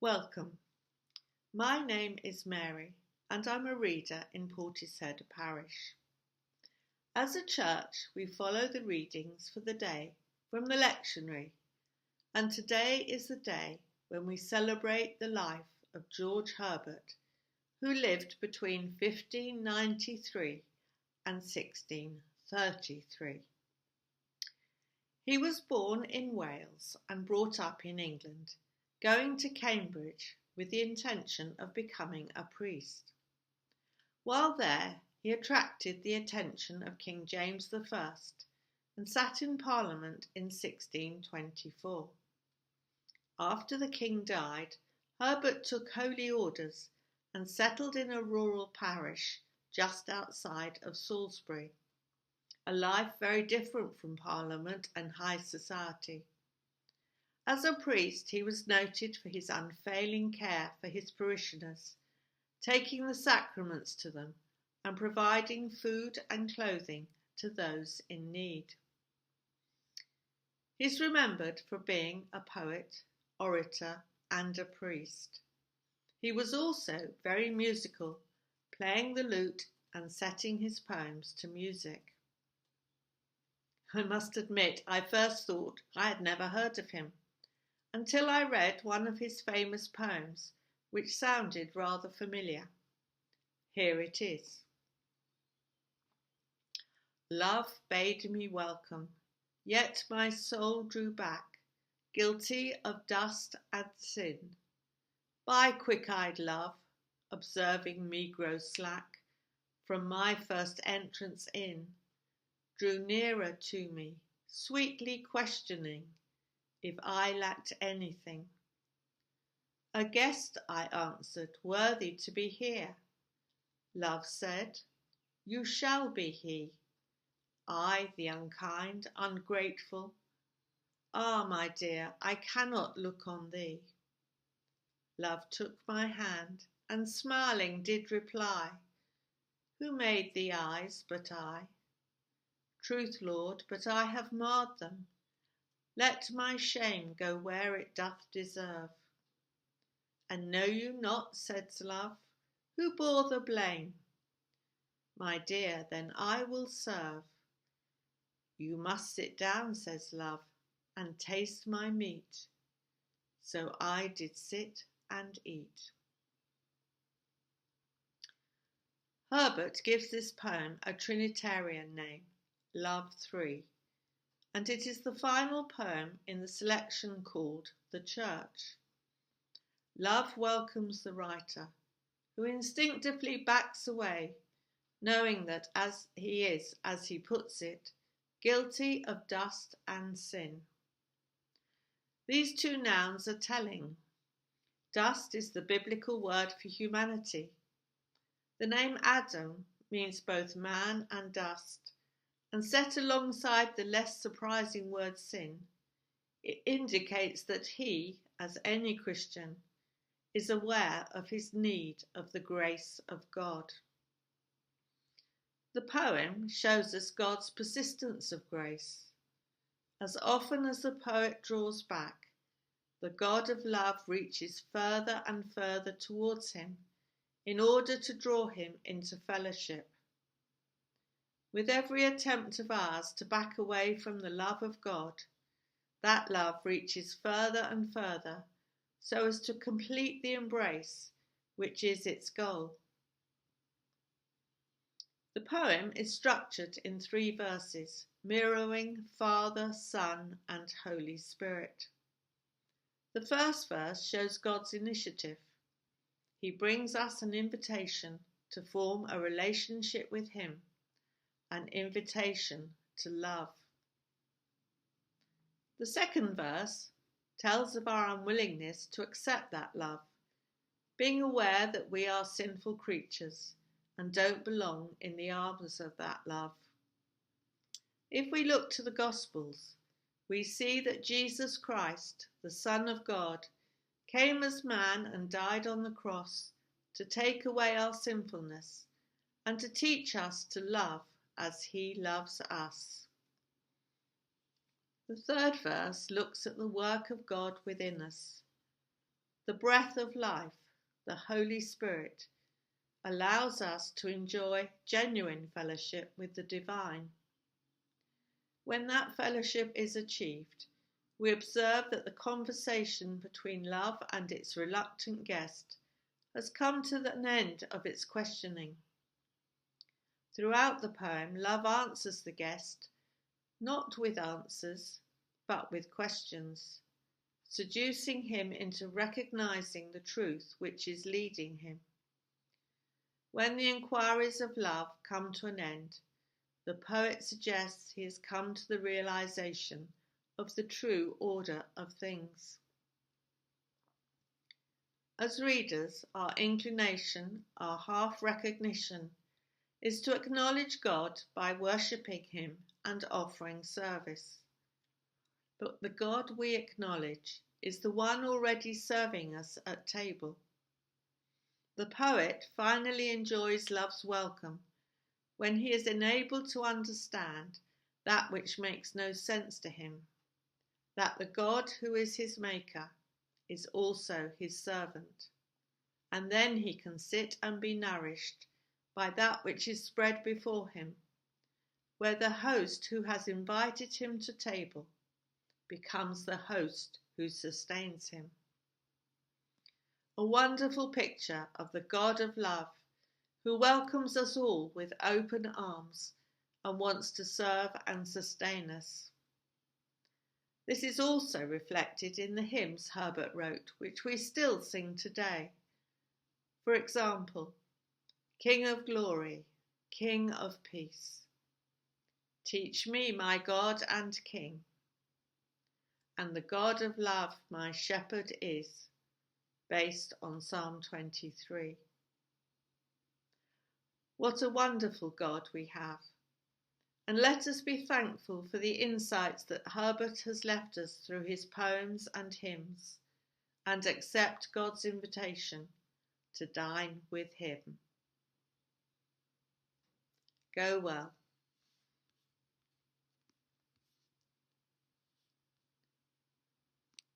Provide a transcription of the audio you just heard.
Welcome. My name is Mary and I'm a reader in Portishead Parish. As a church, we follow the readings for the day from the lectionary, and today is the day when we celebrate the life of George Herbert, who lived between 1593 and 1633. He was born in Wales and brought up in England, going to Cambridge with the intention of becoming a priest. While there, he attracted the attention of King James I and sat in Parliament in 1624. After the king died, Herbert took holy orders and settled in a rural parish just outside of Salisbury, a life very different from Parliament and high society. As a priest, he was noted for his unfailing care for his parishioners, taking the sacraments to them and providing food and clothing to those in need. He's remembered for being a poet, orator, and a priest. He was also very musical, playing the lute and setting his poems to music. I must admit, I first thought I had never heard of him, until I read one of his famous poems, which sounded rather familiar. Here it is. Love bade me welcome, yet my soul drew back, guilty of dust and sin. By quick-eyed love, observing me grow slack, from my first entrance in, drew nearer to me, sweetly questioning if I lacked anything. A guest, I answered, worthy to be here. Love said, you shall be he. I, the unkind, ungrateful. Ah, my dear, I cannot look on thee. Love took my hand, and smiling did reply, who made the eyes but I? Truth, Lord, but I have marred them. Let my shame go where it doth deserve. And know you not, said love, who bore the blame? My dear, then I will serve. You must sit down, says love, and taste my meat. So I did sit and eat. Herbert gives this poem a Trinitarian name, Love 3. And it is the final poem in the selection called The Church. Love welcomes the writer, who instinctively backs away, knowing that as he is, as he puts it, guilty of dust and sin. These two nouns are telling. Dust is the biblical word for humanity. The name Adam means both man and dust, and set alongside the less surprising word sin, it indicates that he, as any Christian, is aware of his need of the grace of God. The poem shows us God's persistence of grace. As often as the poet draws back, the God of love reaches further and further towards him in order to draw him into fellowship. With every attempt of ours to back away from the love of God, that love reaches further and further so as to complete the embrace, which is its goal. The poem is structured in 3 verses, mirroring Father, Son, and Holy Spirit. The first verse shows God's initiative. He brings us an invitation to form a relationship with him, an invitation to love. The second verse tells of our unwillingness to accept that love, being aware that we are sinful creatures and don't belong in the arms of that love. If we look to the Gospels, we see that Jesus Christ, the Son of God, came as man and died on the cross to take away our sinfulness and to teach us to love as he loves us. The third verse looks at the work of God within us. The breath of life, the Holy Spirit, allows us to enjoy genuine fellowship with the divine. When that fellowship is achieved, we observe that the conversation between love and its reluctant guest has come to an end of its questioning. Throughout the poem, love answers the guest, not with answers, but with questions, seducing him into recognizing the truth which is leading him. When the inquiries of love come to an end, the poet suggests he has come to the realization of the true order of things. As readers, our inclination, our half recognition, is to acknowledge God by worshipping him and offering service. But the God we acknowledge is the one already serving us at table. The poet finally enjoys love's welcome when he is enabled to understand that which makes no sense to him, that the God who is his maker is also his servant, and then he can sit and be nourished by that which is spread before him, where the host who has invited him to table becomes the host who sustains him. A wonderful picture of the God of love who welcomes us all with open arms and wants to serve and sustain us. This is also reflected in the hymns Herbert wrote, which we still sing today. For example, King of glory, King of peace, teach me my God and King, and the God of love my shepherd is, based on Psalm 23. What a wonderful God we have, and let us be thankful for the insights that Herbert has left us through his poems and hymns, and accept God's invitation to dine with him. Go well.